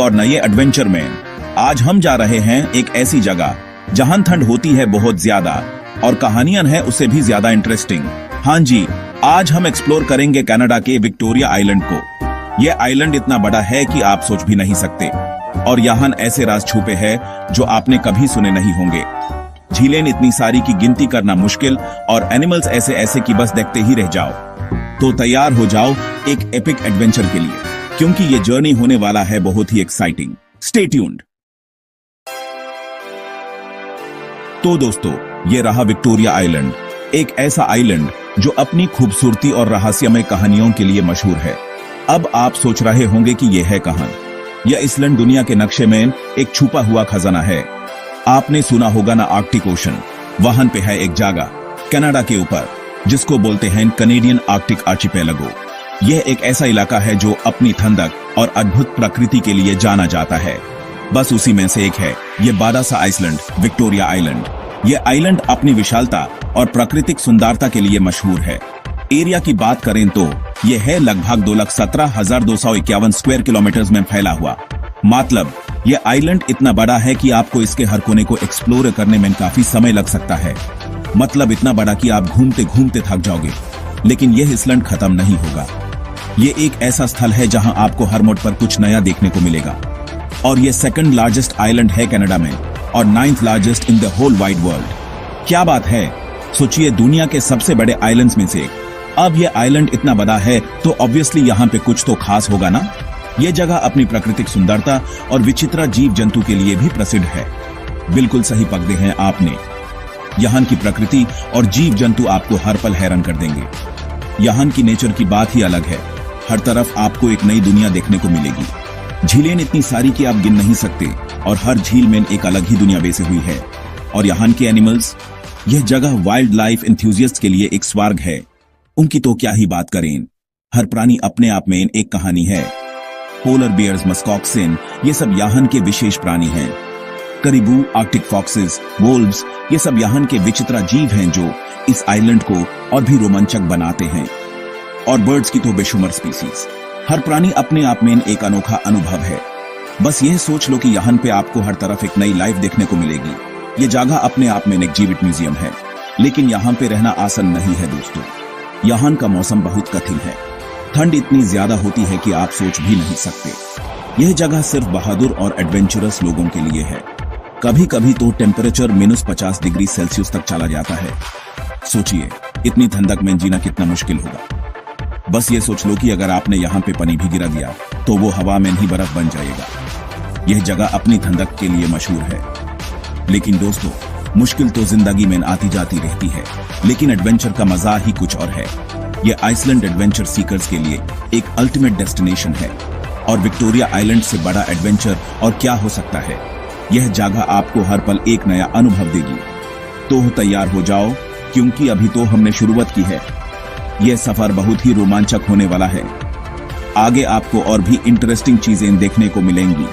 और नए एडवेंचर में आज हम जा रहे हैं एक ऐसी जगह जहां ठंड होती है बहुत ज्यादा और कहानियां हैं उससे भी ज्यादा इंटरेस्टिंग। हाँ जी, आज हम एक्सप्लोर करेंगे कनाडा के विक्टोरिया आइलैंड को। यह आइलैंड इतना बड़ा है कि आप सोच भी नहीं सकते और यहाँ ऐसे राज छुपे हैं जो आपने कभी सुने नहीं होंगे। झीलें इतनी सारी की गिनती करना मुश्किल और एनिमल्स ऐसे ऐसे कि बस देखते ही रह जाओ। तो तैयार हो जाओ एक एपिक एडवेंचर के लिए, क्योंकि ये जर्नी होने वाला है बहुत ही एक्साइटिंग। Stay tuned. तो दोस्तों, ये रहा विक्टोरिया आइलैंड, एक ऐसा आइलैंड जो अपनी खूबसूरती और रहस्यमय कहानियों के लिए मशहूर है। अब आप सोच रहे होंगे कि यह है कहां? यह आइलैंड दुनिया के नक्शे में एक छुपा हुआ खजाना है। आपने सुना होगा ना आर्कटिक ओशन, वहां पे है एक जगह कनाडा के ऊपर जिसको बोलते हैं कैनेडियन आर्कटिक आर्चिपेलागो। यह एक ऐसा इलाका है जो अपनी ठंडक और अद्भुत प्रकृति के लिए जाना जाता है। बस उसी में से एक है ये बड़ा सा आइलैंड, विक्टोरिया आइलैंड। यह आइलैंड अपनी विशालता और प्राकृतिक सुंदरता के लिए मशहूर है। एरिया की बात करें तो यह है लगभग 2,17,251 स्क्वायर किलोमीटर में फैला हुआ। मतलब यह आइलैंड इतना बड़ा है कि आपको इसके हर कोने को एक्सप्लोर करने में काफी समय लग सकता है। मतलब इतना बड़ा कि आप घूमते घूमते थक जाओगे। लेकिन यह आइलैंड खत्म नहीं होगा। यह एक ऐसा स्थल है जहां आपको हर मोड़ पर कुछ नया देखने को मिलेगा। और यह सेकंड लार्जेस्ट आइलैंड है कनाडा में और 9th largest in the whole wide world. क्या बात है, सोचिए दुनिया के सबसे बड़े आइलैंड्स में से एक। अब यह आइलैंड इतना बड़ा है तो ऑब्वियसली यहाँ पे कुछ तो खास होगा ना। यह जगह अपनी प्राकृतिक सुंदरता और विचित्र जीव जंतु के लिए भी प्रसिद्ध है। बिल्कुल सही पकड़े हैं आपने। यहाँ की प्रकृति और जीव जंतु आपको हर पल हैरान कर देंगे। यहाँ की नेचर की बात ही अलग है। हर तरफ आपको एक नई दुनिया देखने को मिलेगी। झीलें इतनी सारी कि आप गिन नहीं सकते और हर झील में एक अलग ही दुनिया बसी हुई है। और यहाँ के एनिमल्स, यह जगह वाइल्ड लाइफ एंथुसियास्ट के लिए एक स्वर्ग है। उनकी तो क्या ही बात करें। हर प्राणी अपने आप में एक कहानी है। पोलर बियर्स, मस्क ऑक्सिन, ये सब यहाँ के विशेष प्राणी हैं। करीबू, आर्कटिक फॉक्सेस, वोल्व्स, ये सब यहाँ के विचित्र जीव हैं जो इस आइलैंड को और भी रोमांचक बनाते हैं। और बर्ड्स की तो बेशुमार स्पीसीज। हर प्राणी अपने आप में एक अनोखा अनुभव है। बस यह सोच लो कि यहाँ पे आपको हर तरफ एक नई लाइफ देखने को मिलेगी। ये जगह अपने आप में एक जीवित म्यूजियम है। लेकिन यहाँ पे रहना आसान नहीं है दोस्तों। यहाँ का मौसम बहुत कठिन है। ठंड इतनी ज्यादा होती है कि आप सोच भी नहीं सकते। यह जगह सिर्फ बहादुर और एडवेंचरस लोगों के लिए है। कभी कभी तो टेम्परेचर -50 डिग्री सेल्सियस तक चला जाता है। सोचिए इतनी ठंडक में जीना कितना मुश्किल होगा। बस ये सोच लो कि अगर आपने यहाँ पे पानी भी गिरा दिया तो वो हवा में ही बर्फ बन जाएगा। यह जगह अपनी ठंडक के लिए मशहूर है। लेकिन दोस्तों, मुश्किल तो जिंदगी में आती जाती रहती है, लेकिन एडवेंचर का मजा ही कुछ और है। यह आइसलैंड एडवेंचर सीकर्स के लिए एक अल्टीमेट डेस्टिनेशन है। और विक्टोरिया आइलैंड से बड़ा एडवेंचर और क्या हो सकता है। यह जगह आपको हर पल एक नया अनुभव देगी। तो तैयार हो जाओ, क्योंकि अभी तो हमने शुरुआत की है। यह सफर बहुत ही रोमांचक होने वाला है। आगे आपको और भी इंटरेस्टिंग चीजें देखने को मिलेंगी।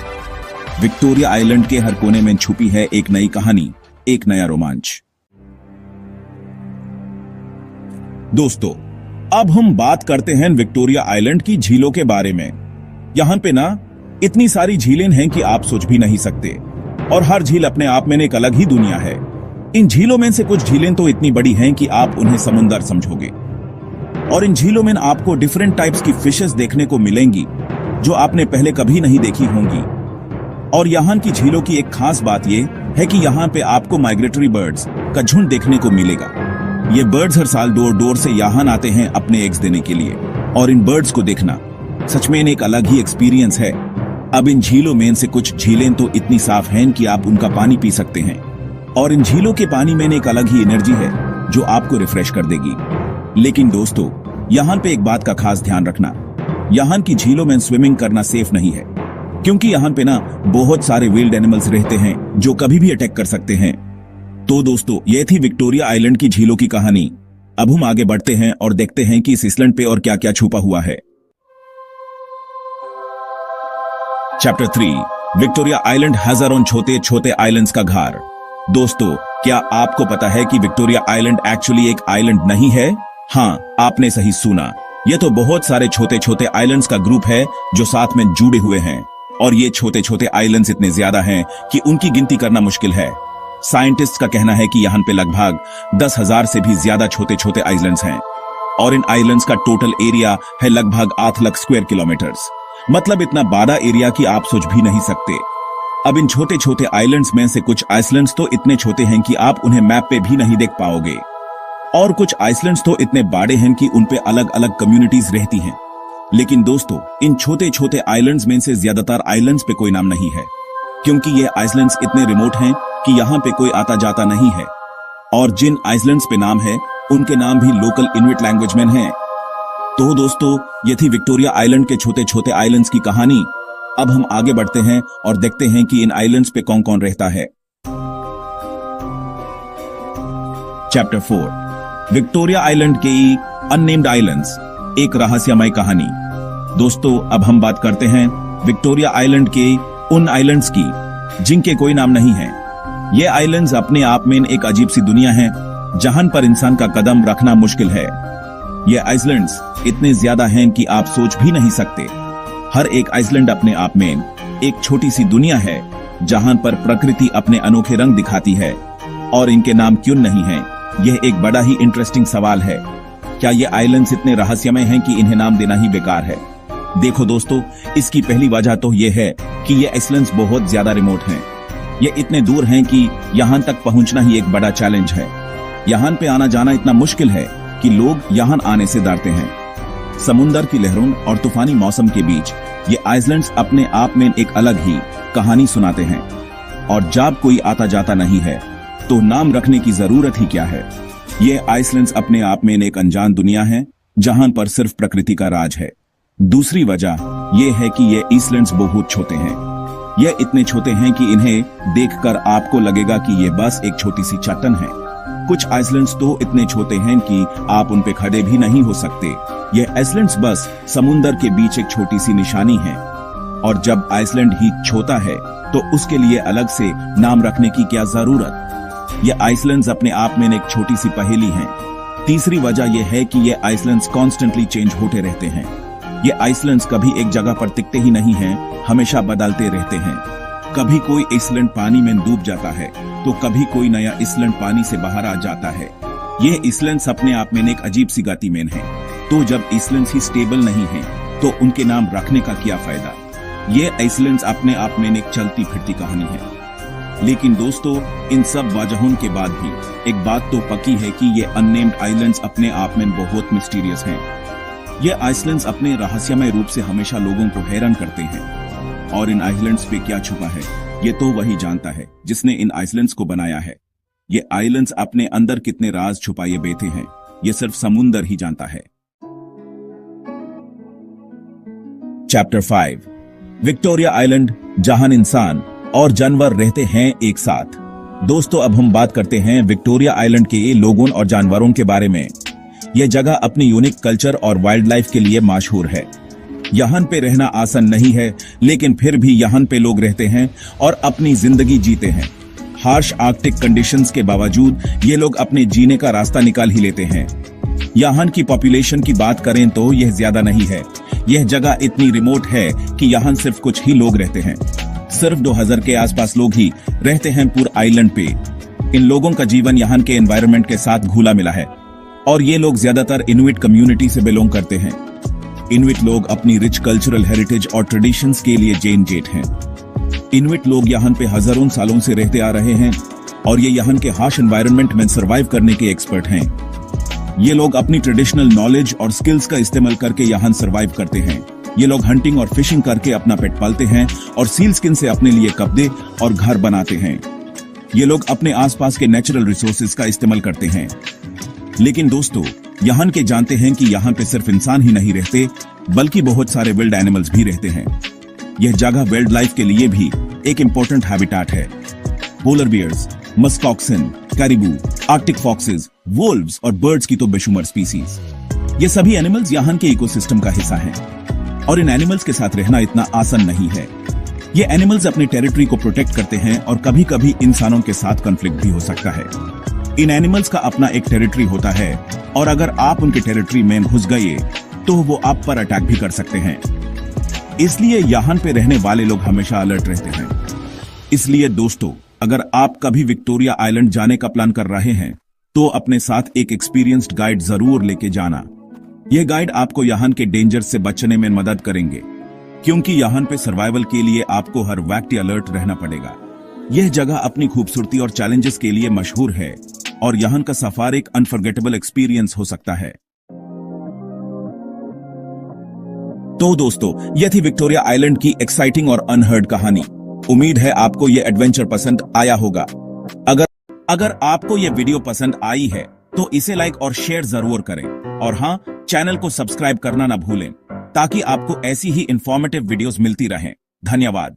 विक्टोरिया आइलैंड के हर कोने में छुपी है एक नई कहानी, एक नया रोमांच। दोस्तों, अब हम बात करते हैं विक्टोरिया आइलैंड की झीलों के बारे में। यहाँ पे ना इतनी सारी झीलें हैं कि आप सोच भी नहीं सकते। और हर झील अपने आप में एक अलग ही दुनिया है। इन झीलों में से कुछ झीलें तो इतनी बड़ी हैं कि आप उन्हें समुंदर समझोगे। और इन झीलों में आपको डिफरेंट टाइप्स की फिशेस देखने को मिलेंगी जो आपने पहले कभी नहीं देखी होंगी। और यहाँ की झीलों की एक खास बात यह है कि यहाँ पे आपको माइग्रेटरी बर्ड्स का झुंड देखने को मिलेगा। ये बर्ड्स हर साल दूर दूर से यहाँ आते हैं अपने एग्स देने के लिए। और इन बर्ड्स को देखना सच में एक अलग ही एक्सपीरियंस है। अब इन झीलों में से कुछ झीलें तो इतनी साफ हैं कि आप उनका पानी पी सकते हैं। और इन झीलों के पानी में एक अलग ही एनर्जी है जो आपको रिफ्रेश कर देगी। लेकिन दोस्तों, यहाँ पे एक बात का खास ध्यान रखना। यहाँ की झीलों में स्विमिंग करना सेफ नहीं है, क्योंकि यहाँ पे ना बहुत सारे विल्ड एनिमल्स रहते हैं जो कभी भी अटैक कर सकते हैं। तो दोस्तों, ये थी विक्टोरिया आइलैंड की झीलों की कहानी। अब हम आगे बढ़ते हैं और देखते हैं कि इस आइलैंड पे और क्या क्या छुपा हुआ है। चैप्टर 3, विक्टोरिया आइलैंड हजारों छोटे छोटे आइलैंड्स का घर। दोस्तों, क्या आपको पता है कि विक्टोरिया आइलैंड एक्चुअली एक आइलैंड नहीं है? हाँ, आपने सही सुना। ये तो बहुत सारे छोटे छोटे आइलैंड्स का ग्रुप है जो साथ में जुड़े हुए हैं। और ये छोटे छोटे आइलैंड्स इतने ज्यादा हैं कि उनकी गिनती करना मुश्किल है। साइंटिस्ट का कहना है कि यहाँ पे लगभग 10,000 से भी ज्यादा छोटे छोटे आइलैंड्स हैं और इन आइलैंड्स का टोटल एरिया है लगभग 8 लाख स्क्वायर किलोमीटर्स। मतलब इतना बड़ा एरिया कि आप सोच भी नहीं सकते। अब इन छोटे छोटे आइलैंड्स में से कुछ आइलैंड्स तो इतने छोटे हैं कि आप उन्हें मैप पे भी नहीं देख पाओगे और कुछ आइलैंड्स तो इतने बड़े हैं कि उन पे अलग अलग कम्युनिटीज रहती हैं। लेकिन दोस्तों, इन छोटे छोटे आइलैंड्स में से ज्यादातर आइलैंड्स पे कोई नाम नहीं है क्योंकि ये आइलैंड्स इतने रिमोट हैं कि यहाँ पे कोई आता जाता नहीं है और जिन आइलैंड्स पे नाम है उनके नाम भी लोकल इनुइट लैंग्वेज में हैं। तो दोस्तों, ये थी विक्टोरिया आइलैंड के छोटे छोटे आइलैंड्स की कहानी। अब हम आगे बढ़ते हैं और देखते हैं कि इन आइलैंड्स पे कौन कौन रहता है। चैप्टर 4, विक्टोरिया आइलैंड के अननेम्ड आइलैंड्स, एक रहस्यमय कहानी। दोस्तों, अब हम बात करते हैं विक्टोरिया आइलैंड के उन आइलैंड्स की जिनके कोई नाम नहीं है। ये आइलैंड्स अपने आप में एक अजीब सी दुनिया है जहां पर इंसान का कदम रखना मुश्किल है। ये आइलैंड्स इतने ज्यादा हैं कि आप सोच भी नहीं सकते। हर एक आइलैंड अपने आप में एक छोटी सी दुनिया है जहां पर प्रकृति अपने अनोखे रंग दिखाती है और इनके नाम क्यों नहीं हैं? यह एक बड़ा ही इंटरेस्टिंग सवाल है। क्या ये आइलैंड्स इतने रहस्यमय हैं कि इन्हें नाम देना ही बेकार है? देखो दोस्तों, इसकी पहली वजह तो यह है कि ये आइलैंड्स बहुत ज्यादा रिमोट हैं। ये इतने दूर हैं कि यहाँ तक पहुंचना ही एक बड़ा चैलेंज है। यहाँ पे आना जाना इतना मुश्किल है कि लोग यहाँ आने से डरते हैं। समुंदर की लहरों और तूफानी मौसम के बीच ये आइलैंड्स अपने आप में एक अलग ही कहानी सुनाते हैं और जब कोई आता जाता नहीं है तो नाम रखने की जरूरत ही क्या है। ये आइलैंड्स अपने आप में एक अनजान दुनिया है जहां पर सिर्फ प्रकृति का राज है। दूसरी वजह यह है कि ये आइलैंड्स बहुत छोटे हैं। ये इतने छोटे हैं कि इन्हें देखकर आपको लगेगा कि ये बस एक छोटी सी चट्टान है। कुछ आइलैंड्स तो इतने छोटे हैं कि आप उन पे खड़े भी नहीं हो सकते। ये आइलैंड्स बस समुंदर के बीच एक छोटी सी निशानी है और जब आइलैंड ही छोटा है तो उसके लिए अलग से नाम रखने की क्या जरूरत। ये आइलैंड्स अपने आप में एक छोटी सी पहेली हैं। तीसरी वजह यह है कि ये आइलैंड्स कॉन्स्टेंटली चेंज होते रहते हैं। ये आइलैंड्स कभी एक जगह पर टिकते ही नहीं हैं, हमेशा बदलते रहते हैं। कभी कोई आइलैंड पानी में डूब जाता है तो कभी कोई नया आइलैंड पानी से बाहर आ जाता है। ये आइलैंड्स अपने आप में एक अजीब सी गति में है। तो जब आइलैंड्स ही स्टेबल नहीं हैं, तो उनके नाम रखने का क्या फायदा। ये आइलैंड्स अपने आप में एक चलती फिरती कहानी है। लेकिन दोस्तों, इन सब वजहों के बाद भी एक बात तो पक्की है कि ये अननेम्ड आइलैंड्स अपने आप में बहुत मिस्टीरियस हैं। ये आइलैंड्स अपने रहस्यमय रूप से हमेशा लोगों को हैरान करते हैं और इन आइलैंड्स पे क्या छुपा है ये तो वही जानता है जिसने इन आइलैंड्स को बनाया है। ये आइलैंड्स अपने अंदर कितने राज छुपाए बैठे हैं ये सिर्फ समुंदर ही जानता है। चैप्टर 5, विक्टोरिया आइलैंड जहां इंसान और जानवर रहते हैं एक साथ। दोस्तों, अब हम बात करते हैं विक्टोरिया आइलैंड के लोगों और जानवरों के बारे में। यह जगह अपनी यूनिक कल्चर और वाइल्ड लाइफ के लिए मशहूर है। यहाँ पे रहना आसान नहीं है, लेकिन फिर भी यहाँ पे लोग रहते हैं और अपनी जिंदगी जीते हैं। हार्श आर्कटिक कंडीशंस के बावजूद ये लोग अपने जीने का रास्ता निकाल ही लेते हैं। यहाँ की पॉपुलेशन की बात करें तो यह ज्यादा नहीं है। यह जगह इतनी रिमोट है कि यहाँ सिर्फ कुछ ही लोग रहते हैं। सिर्फ 2000 के आसपास लोग ही रहते हैं पूरे आइलैंड पे। इन लोगों का जीवन यहाँ के एनवायरनमेंट के साथ घुला मिला है और ये लोग ज्यादातर इनुइट कम्युनिटी से बिलोंग करते हैं। इनुइट लोग अपनी रिच कल्चरल हेरिटेज और ट्रेडिशंस के लिए जैन जेट हैं। इनुइट लोग यहाँ पे हजारों सालों से रहते आ रहे हैं और ये यहाँ के हार्श एनवायरनमेंट में सर्वाइव करने के एक्सपर्ट हैं। ये लोग अपनी ट्रेडिशनल नॉलेज और स्किल्स का इस्तेमाल करके यहाँ सर्वाइव करते हैं। ये लोग हंटिंग और फिशिंग करके अपना पेट पालते हैं और सील स्किन से अपने लिए कपड़े और घर बनाते हैं। ये लोग अपने आसपास के नेचुरल रिसोर्सेज का इस्तेमाल करते हैं। लेकिन दोस्तों, यहाँ के जानते हैं कि यहाँ पे सिर्फ इंसान ही नहीं रहते बल्कि बहुत सारे विल्ड एनिमल्स भी रहते हैं। यह जगह वाइल्ड लाइफ के लिए भी एक इम्पोर्टेंट हैबिटाट है। Polar bears, musk oxen, caribou, arctic foxes, wolves और बर्ड्स की तो बेशुमार स्पीसीज। ये सभी एनिमल्स यहाँ के इकोसिस्टम का हिस्सा हैं और इन एनिमल्स के साथ रहना इतना आसान नहीं है। ये एनिमल्स अपनी टेरिटरी को प्रोटेक्ट करते हैं और कभी कभी इंसानों के साथ कॉन्फ्लिक्ट भी हो सकता है। इन एनिमल्स का अपना एक टेरिटरी होता है और अगर आप उनके टेरिटरी में घुस गए तो वो आप पर अटैक भी कर सकते हैं। इसलिए यहाँ पे रहने वाले लोग हमेशा अलर्ट रहते हैं। इसलिए दोस्तों, अगर आप कभी विक्टोरिया आइलैंड जाने का प्लान कर रहे हैं तो अपने साथ एक एक्सपीरियंस्ड गाइड जरूर लेके जाना। यह गाइड आपको यहाँ के डेंजर से बचने में मदद करेंगे, क्योंकि यहाँ पे सर्वाइवल के लिए आपको हर वक्त अलर्ट रहना पड़ेगा। यह जगह अपनी खूबसूरती और चैलेंजेस के लिए मशहूर है और यहाँ का सफर एक अनफॉरगेटेबल एक्सपीरियंस हो सकता है। तो दोस्तों, यह थी विक्टोरिया आइलैंड की एक्साइटिंग और अनहर्ड कहानी। उम्मीद है आपको यह एडवेंचर पसंद आया होगा। अगर आपको यह वीडियो पसंद आई है तो इसे लाइक और शेयर जरूर करें, और हाँ, चैनल को सब्सक्राइब करना ना भूलें ताकि आपको ऐसी ही इंफॉर्मेटिव वीडियोस मिलती रहें। धन्यवाद।